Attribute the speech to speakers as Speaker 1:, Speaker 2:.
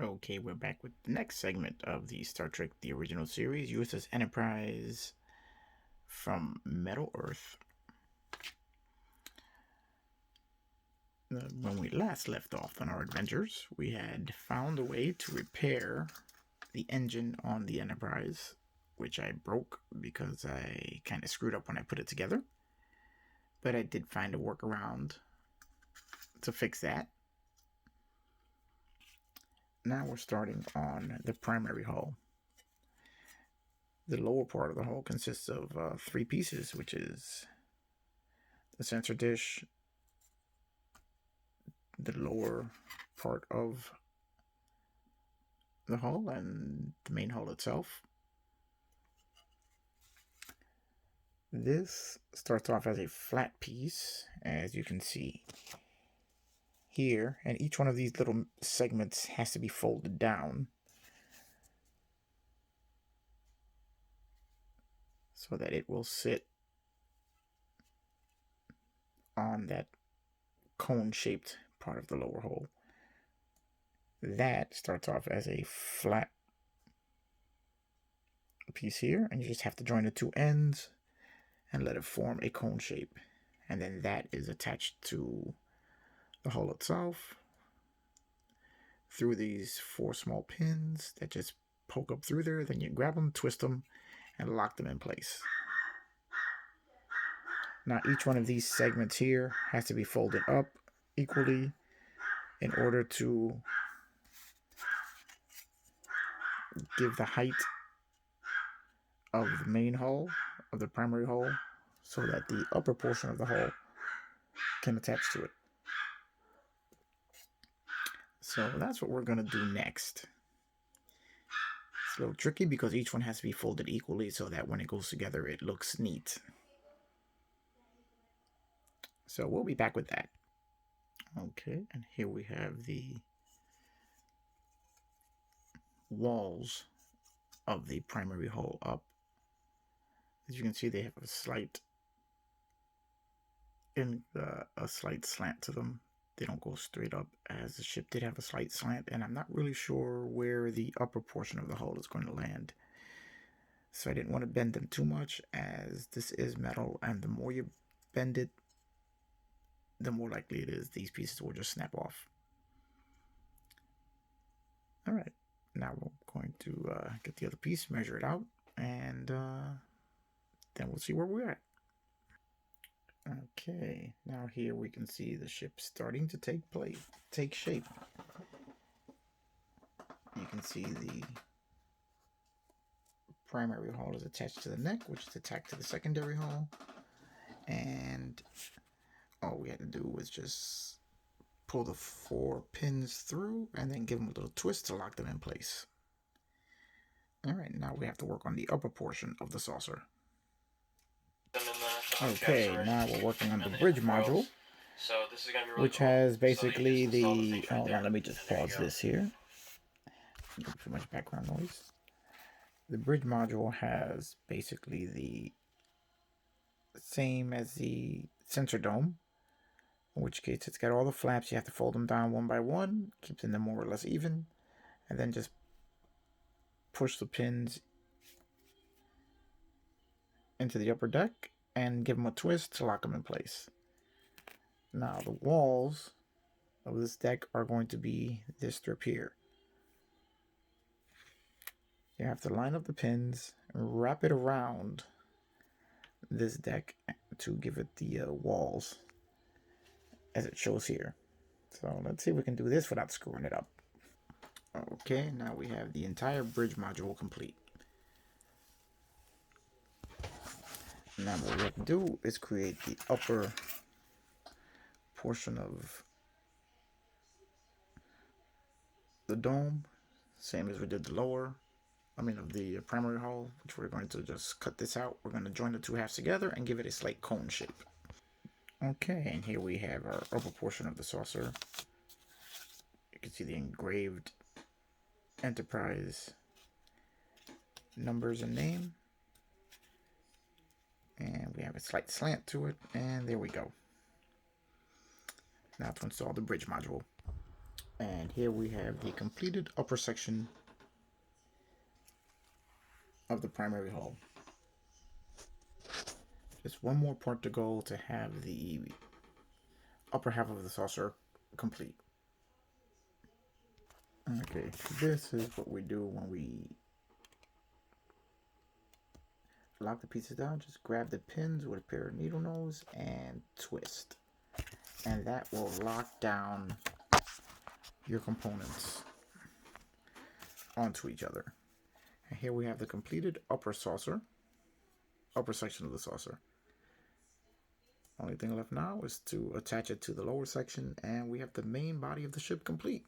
Speaker 1: Okay, we're back with the next segment of the Star Trek The Original Series, USS Enterprise from Metal Earth. When we last left off on our adventures, we had found a way to repair the engine on the Enterprise, which I broke because I kind of screwed up when I put it together. But I did find a workaround to fix that. Now we're starting on the primary hull. The lower part of the hull consists of three pieces, which is the sensor dish, the lower part of the hull, and the main hull itself. This starts off as a flat piece, as you can see here, and each one of these little segments has to be folded down so that it will sit on that cone-shaped part of the lower hull. That starts off as a flat piece here, and you just have to join the two ends and let it form a cone shape. And then that is attached to the hull itself through these four small pins that just poke up through there. Then you grab them, twist them, and lock them in place. Now each one of these segments here has to be folded up equally in order to give the height of the main hull, of the primary hull, so that the upper portion of the hull can attach to it. So that's what we're going to do next. It's a little tricky because each one has to be folded equally so that when it goes together it looks neat. So we'll be back with that. Okay, and here we have the walls of the primary hull up. As you can see, they have a slight slant to them. They don't go straight up, as the ship did have a slight slant, and I'm not really sure where the upper portion of the hull is going to land. So I didn't want to bend them too much, as this is metal, and the more you bend it, the more likely it is these pieces will just snap off. All right, now we're going to get the other piece, measure it out, and then we'll see where we're at. Okay, now here we can see the ship starting to take shape. You can see the primary hull is attached to the neck, which is attached to the secondary hull, and all we had to do was just pull the four pins through and then give them a little twist to lock them in place. All right, now we have to work on the upper portion of the saucer. Okay, now we're working on the bridge module, which has basically the... Hold on, let me just pause this here. Too much background noise. The bridge module has basically the same as the sensor dome, in which case it's got all the flaps. You have to fold them down one by one, keeping them more or less even, and then just push the pins into the upper deck and give them a twist to lock them in place. Now the walls of this deck are going to be this strip here. You have to line up the pins and wrap it around this deck to give it the walls as it shows here. So let's see if we can do this without screwing it up. Okay, now we have the entire bridge module complete. Now what we have to do is create the upper portion of the dome, same as we did the lower. Of the primary hull, which we're going to just cut this out. We're going to join the two halves together and give it a slight cone shape. Okay, and here we have our upper portion of the saucer. You can see the engraved Enterprise numbers and name. And we have a slight slant to it, and there we go. Now to install the bridge module. And here we have the completed upper section of the primary hull. Just one more part to go to have the upper half of the saucer complete. Okay, this is what we do when we lock the pieces down. Just grab the pins with a pair of needle nose and twist. And that will lock down your components onto each other. And here we have the completed upper saucer, upper section of the saucer. Only thing left now is to attach it to the lower section, and we have the main body of the ship complete.